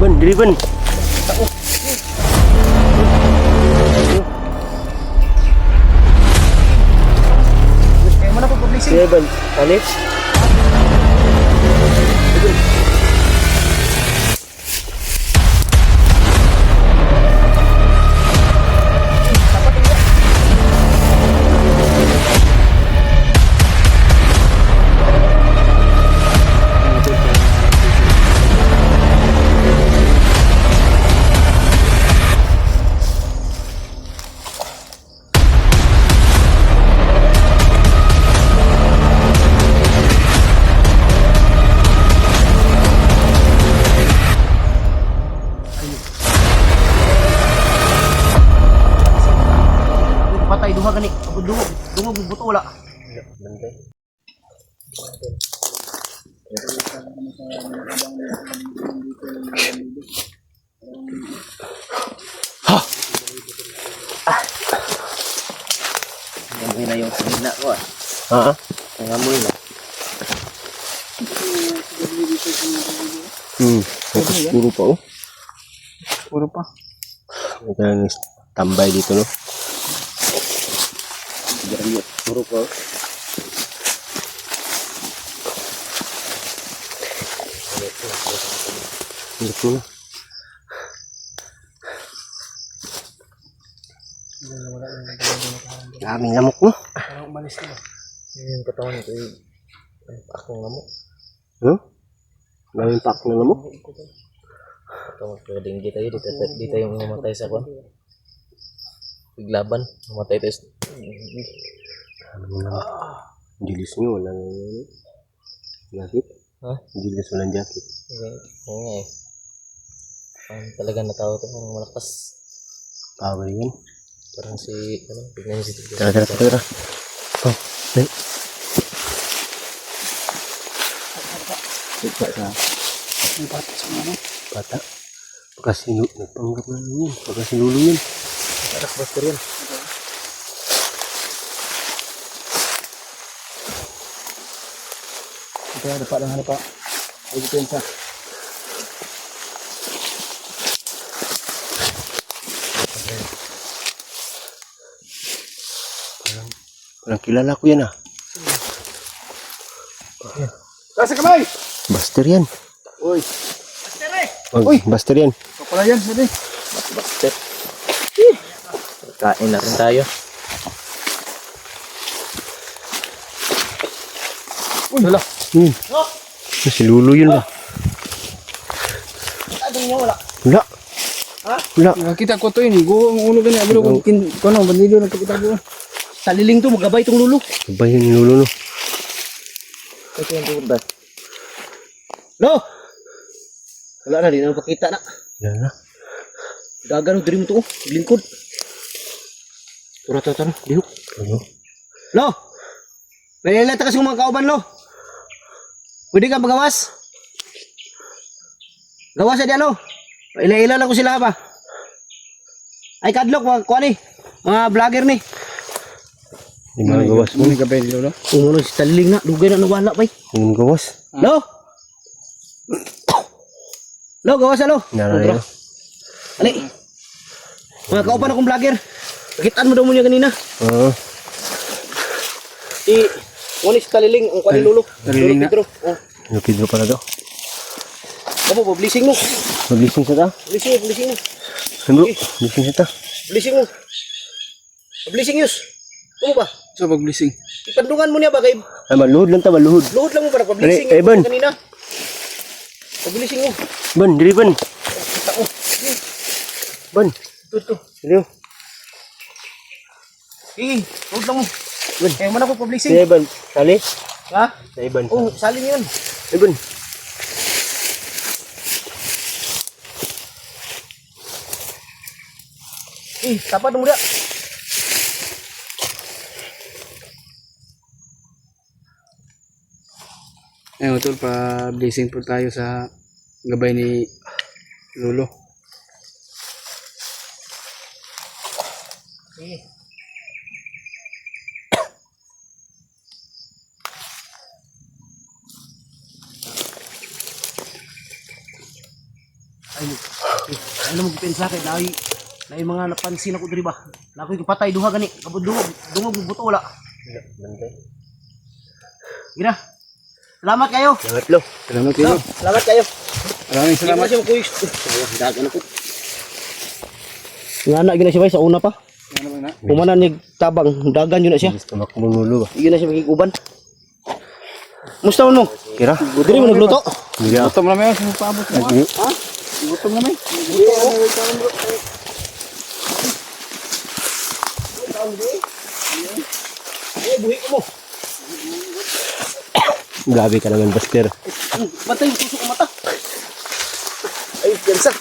Ben, diri ben. Kaya mo na po publishing. Sige ben, alip. Patay duha gani. Dungog buto wala. Ngamoy na yung kanina ko ah. Ha? Ngamoy na. Puro pa oh. Puro pa. May tambay dito no. Puro ko. Dito na. Daming lamok no. Parang umalis na. Yung katawan ko yung akong ngamok. Huh? Daming pak na lamok. Katawan ko dinggi tayo. Dito yung mamatay sa kwan. Biglaban. Mamatay tayo. Jilis nyo, walang jacket. Ha? Jilis walang jacket. Oo nga eh. Talaga natao to. Parang malakas. Power yan. Parang si, ano, tignan niyo si Tara, tara, tara. Oh, nay. Ito sa May bata sa mga ano. bata. Nagpanggap na yun. Pagkasinulo yun. anak master yan. Ito yung dapat lang pa. Ay depensa. Parang kilala ko yan ah. Nasa kamay! Buster yan. Uy. Oh, Uy! Buster yan. Kapala yan. Sabi. Master. Kain na rin tayo. Uy. Wala. Si Lulu yun ah. Adong niya wala. Wala. Ha? Wala. Nakita ko to yun. Go ang ulo gani. Abilo ko. Kono. Bandido. Nakikita ko. Sa liling to. Magabay itong lulo. Iba yun yung Lulu no. Ito yung tuwad. Lo! Wala na. Di na napakita na. Yan na. Dagan. Dream to. Lingkod. Tara. Dihok. Ano? Lo! Nalilata kasi mga kauban, Lo. Pwede ka magawas? Gawas na diyan, Lo. Ila-ila lang ko sila pa. Ay, kadlok, mga kuha ni. Mga vlogger ni. Hindi mo gawas mo. May gabay, Lo. Kung si taliling na, dugay na nawala, bay. Hindi mo gawas. Lo! Lo, gawas na, Lo. Naraya. Ali. Mga kauban akong vlogger. Nakitaan mo daw mo niya kanina. Oo. Wala si taliling, ang kuha ni Lolo. Taliling na. Pedro. Oh. Yung Pedro pala daw. Kapo, blessing mo. Mag-lising sa ta. Blessing mo. Ano? Lising sa ta. Blessing mo. Blessing yus. Ano ba? So pag-blessing. Ipandungan mo niya ba kay Ay, maluhod lang ta, maluhod. luhod lang mo para pa-blessing Ay, Evan. kanina. Pa-blessing mo. Ban, diri ban. Kita mo. Ban. Tuto. Diri. Luhod lang mo. Kaya man ako pa-blessing. Si Evan. Sali? Ha? Si Evan. Oh, salin yun. Evan. Tapat mo dia. Ayun, tol, pa-blessing po tayo sa gabay ni Lolo. Ano mo gipensa kay na mga napansin ako diri ba? Na ako'y patay duha gani. Kabud dungog buto wala. Bantay. Gina. Salamat kayo. Salamat lo. Salamat kayo. Salamat kayo. Maraming salamat. Salamat kuy. Dagan ako. Nga na gina siya bay sa una pa. Ano ba na? Pumanan ni tabang dagan yun na siya. Gusto makumunulo ba? Yun na siya magiguban. Musta man mo? Kira. Diri mo nagluto. Hindi ako. Gutom na may sa paabot mo. Lagi. Ha? Gutom na may. Buhi ko mo. Grabe ka naman, Buster. Matay yung suso ko mata. Ay, pensa.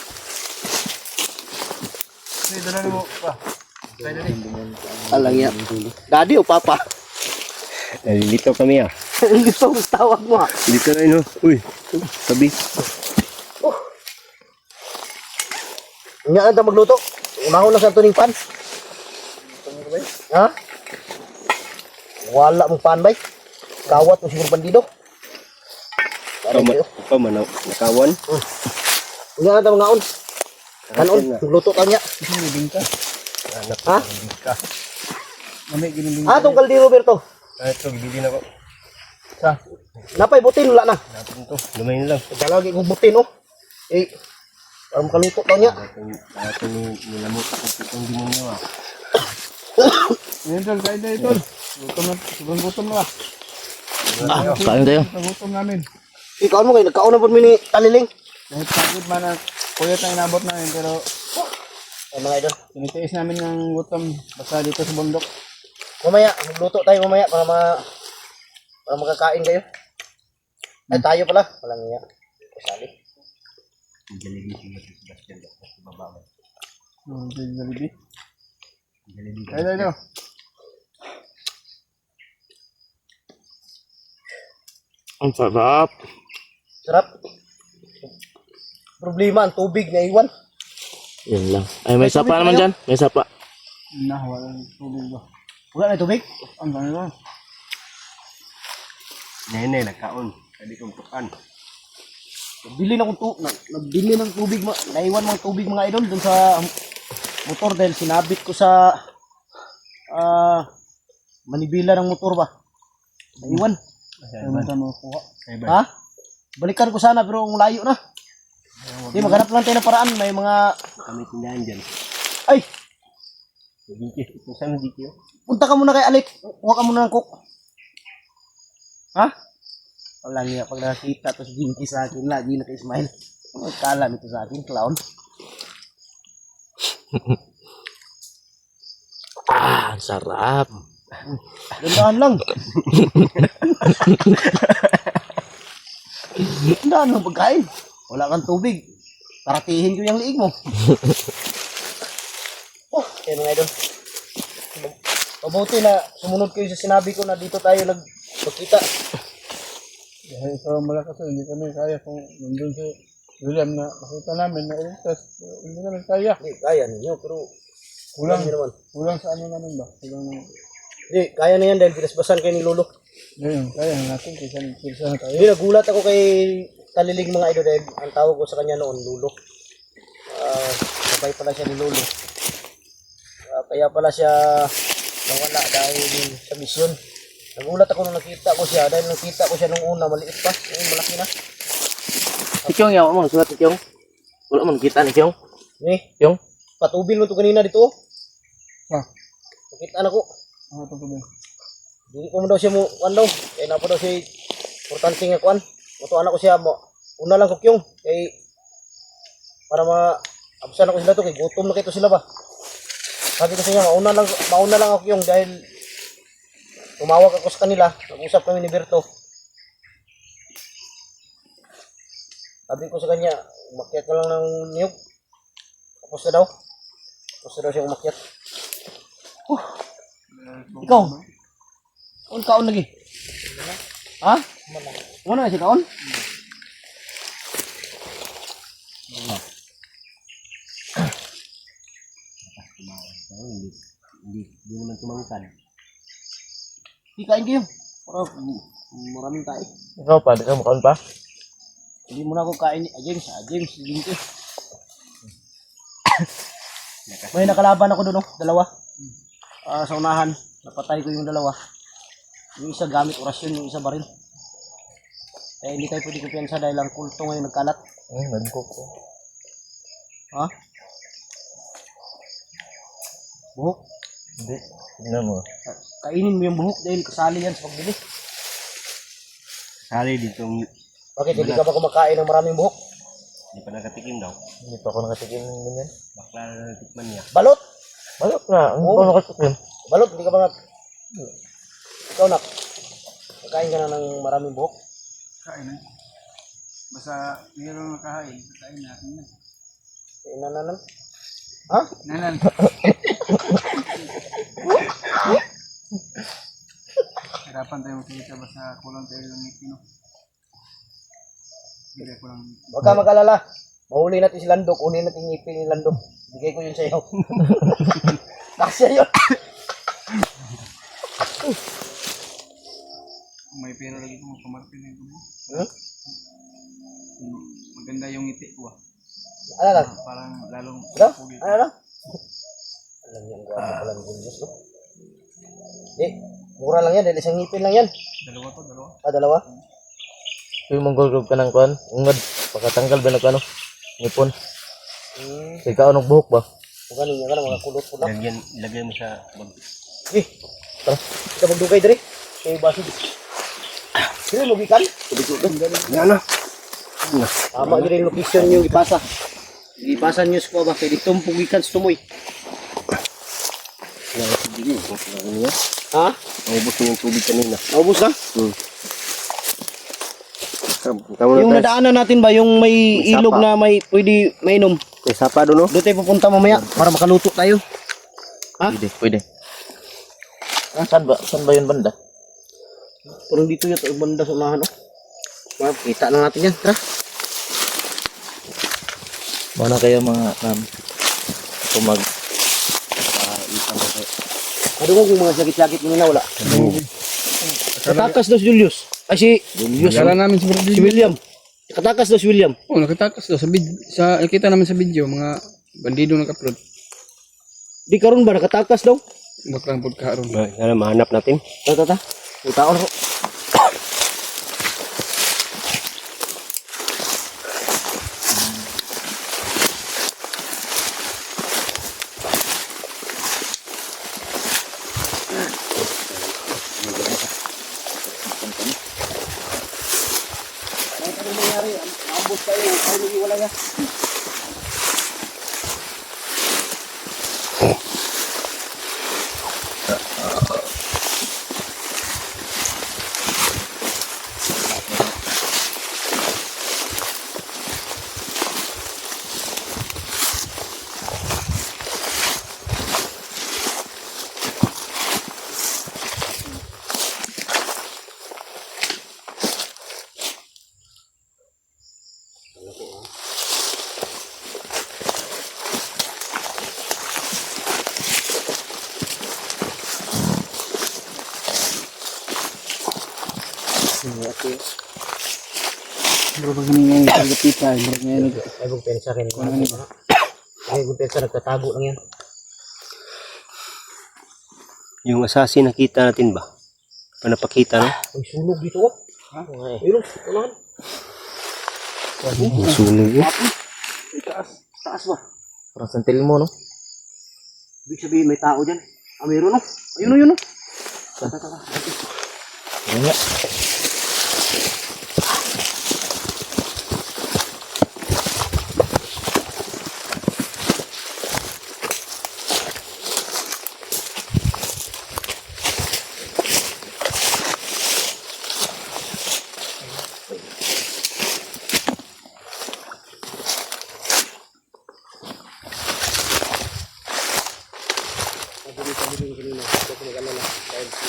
Sige, dala mo pa. Pwede rin. Alang yan. Daddy o papa? Nalilito kami ah. Gusto ko tawag mo ha. Dito na yun oh. Uy. Tabi. Nga na tayo magluto. Umahon na sa tuning pan. Ha? Wala mong pan bay. Kawat mo siguro bandido. Pamanaw. Nakawan. Nga na tayo ngaon. Kanon, magluto ka niya. Ginibing ka. Ha? Mamay ginibing Ah, itong kaldi Roberto. Ito, bili na ko. ka. Napay butin, wala na. Natin to. Lumay na lang. Tagalagi kong butin, oh. Eh, para makaluto daw niya. Ito nilamot ako itong demonyo ah. Ngayon tol, kain tayo tol. Gutom na, sobrang gutom na. Kain tayo. Gutom namin. Ikaw mo kayo, nagkaon na po ni Taliling. Kahit pagod man na kuyot na inabot namin, pero Ay, mga idol. tinitiis namin ng gutom basta dito sa bundok. Mamaya, magluto tayo mamaya para makakain kayo. Ay, tayo pala. Walang niya. Kasali. Jollibee. Kain tayo. Ang sarap. Sarap. Problema, ang tubig na iwan. Yan lang. Ay, may sapa naman dyan. May sapa. Walang tubig ba? Wala na tubig? Ang gano'n ba? Nene, nagkaon. Kadi kong tukan. Nagbili nagbili ng tubig, naiwan mga tubig mga idol dun sa motor dahil sinabit ko sa manibila ng motor ba. Naiwan. Ano ka makuha? Ha? Balikan ko sana pero ang layo na. Di maghanap lang tayo ng paraan, may mga Kami tindahan dyan. ay, Dikit. Ito saan dikit? punta ka muna kay Alec. Kuha ka muna ng cook. Ha? Wala niya pag nakita to si Jinky sa akin lagi na kay Ismail. Ano kala nito sa akin, clown? Ah, sarap. Dandahan lang. Dandahan lang pagkain. Wala kang tubig. Paratihin ko yung liig mo. Oh, kaya mga idol. Mabuti na sumunod kayo sa sinabi ko na dito tayo magkita. Dahil sa malakas hindi kami kaya kung nandun si William na makita namin na iligtas. Hindi namin kaya. Hindi, kaya ninyo, pero Kulang, nyo naman. kulang sa ano namin ba? Kulang naman. Hindi, kaya na yan dahil binasbasan kayo ni Lolo. Ngayon, kaya natin kaysa na tayo. Hindi, nagulat ako kay Taliling mga idol dahil ang tawag ko sa kanya noon, Lolo. Sabay pala siya ni Lolo. Kaya pala siya nawala dahil sa misyon. Nagulat ako nung nakita ko siya dahil nakita ko siya nung una, maliit pa. Ngayon, malaki na. Ikyong yaw mo. Sulat ikyong. Wala mo kita ni ikyong. Eh, Ikyong. patubil mo ito kanina dito. Ah, Nakita na ko. ano ito ba? Hindi ko mo daw siya mo, daw. Kaya na po daw siya, importante nga kuan. Mutuan ako siya mo. Una lang kukyong. Kay, para absan ako sila to. Kay gutom na kito sila ba. Sabi ko sa inyo, mauna lang ako yung dahil tumawag ako sa kanila. Nag-usap kami ni Berto. Sabi ko sa kanya, umakyat ka lang ng niyog. Tapos na daw. Tapos na daw siya umakyat. Ikaw? Kaon lagi? Ha? Muna na si kaon? Hindi naman tumangkan. Di kain kayo. Para maraming tayo. Ikaw pa, di ka makaon pa? Hindi mo na ako kain. James, Jinky. May nakalaban ako doon, dalawa. Sa unahan, napatay ko yung dalawa. Yung isa gamit orasyon, yung isa baril. Kaya hindi tayo pwede kumpiyansa dahil ang kulto ngayon nagkalat. Nagkok ko. Ha? Buhok. Hindi. Tignan mo. Kainin mo yung buhok dahil kasali yan sa pagbili. Sali dito. Bakit? Hindi ka ba kumakain ng maraming buhok? Hindi pa nakatikim daw. Hindi pa ako nakatikim ng ganyan. Bakla na natikman niya. Balot! Balot na. Hindi Oo. pa ako nakatikim. Balot, hindi ka ba Ikaw nak, kakain ka na ng maraming buhok? Kain na. Basta mayroong nakahain, kain natin yan. Inananan? Ha? Nanan. Hirapan tayo makikita basta kulang tayo ng ngipin. No? Bigay ko lang. Huwag ka mag-alala. Mahuli natin si Landok, kunin natin yung ngipin ni Landok. Bigay ko yun sa'yo. Kasya yun. Kung may pera lagi ko, magpamartin na ito. Hmm? Maganda yung ngiti ko ah. Ano lang? Parang lalong Ano? pugi. Ano lang? Alam niyo, ang gwapo pala ng Julius, no? Di, mura lang yan, dahil isang ngipin lang yan. Dalawa to, dalawa. Dalawa? Yung manggulog ka ng kuhan. Ungad. Pagkatanggal ba na kuhan? Ngipon. Ikaw anong buhok ba? Kung galing yan ka lang, mga kulot ko lang. Lagyan mo sa bag. Eh, tara. Kita magdugay diri. Kaya basig. Sino mo gikan? Yan na. Tama gini yung location yung ipasa. Ipasa news ko ba? Kaya dito gikan sa tumoy. Ha? Naubos mo yung tubig kanina. Naubos na? Kamu Yung nadaanan natin ba, yung may May ilog sapa. na may pwede mainom. May sapa doon, no? Doon tayo pupunta mamaya para makaluto tayo. Ha? Pwede. Saan ba yun banda? Parang dito yun, ang banda sa unahan, no? Kita na natin yan, tara. Mana kayo mga kumag isang ko. Ano kung mga sakit-sakit mo na wala? Katakas daw si Julius. Ay si Julius. Kala namin si Brad Si William. Katakas daw si William. Oh, nakatakas daw sa nakita namin sa video mga bandido nag-upload. Di karon ba nakatakas daw? Baklang pod karon. Sana mahanap natin. Tata. Kita ko. Ano nangyari? Ambos tayo. Ano yung wala niya? Bro, pag ngayon nagpita, ngayon Ay, bugpensa rin. Ay, bugpensa nagtatago lang yan. Yung assassin nakita natin ba? Panapakita, no? May sunog dito, oh. Ayun, unahan. Sunog yun. Taas. Taas ba? Parang santil mo, no? Ibig sabihin may tao dyan. Ah, mayroon, no? Ayun, yun, no? Tata. Yan nga. Sabi kanina, ito ko nag-alala. Dahil si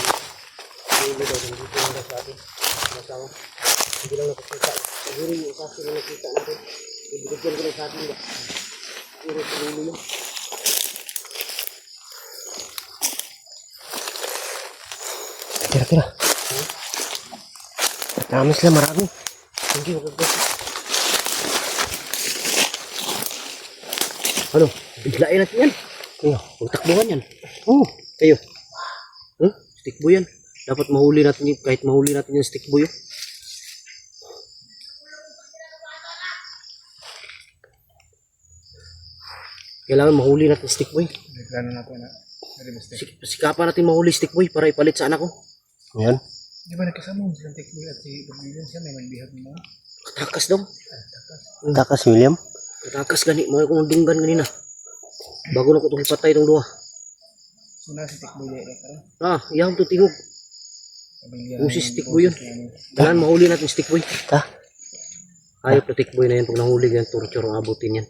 Lilo daw, hindi ko lang sa atin. Masama. Hindi lang nakikita. Siguro yung usasi na nakita natin. Ibigyan ko lang sa atin ba? Siguro si Lilo yun. Tira. Marami sila, marami. Hindi, magagdag. Ano? Biglain natin yan. Huwag takbuhan yan. Kayo. Stick boy yan. Dapat mahuli natin yung, kahit mahuli natin yung stick boy. Kailangan mahuli natin stick boy. May plano na po na. Sikapan natin mahuli stick boy para ipalit sa anak ko. Yan. Di ba nagkasama mo silang Tikboy at si William siya may magbihag mo? Katakas daw. Takas William. Katakas gani. Mga kong dunggan ganina. Bago na ko itong ipatay itong duha. So na si Tikboy dahil karon. Iyang ito tingog. Usi stick boy yun. Kailangan mahuli natin stick boy. Ayop na stick boy na yan. Pag nahuli yan, torture ang abutin yan.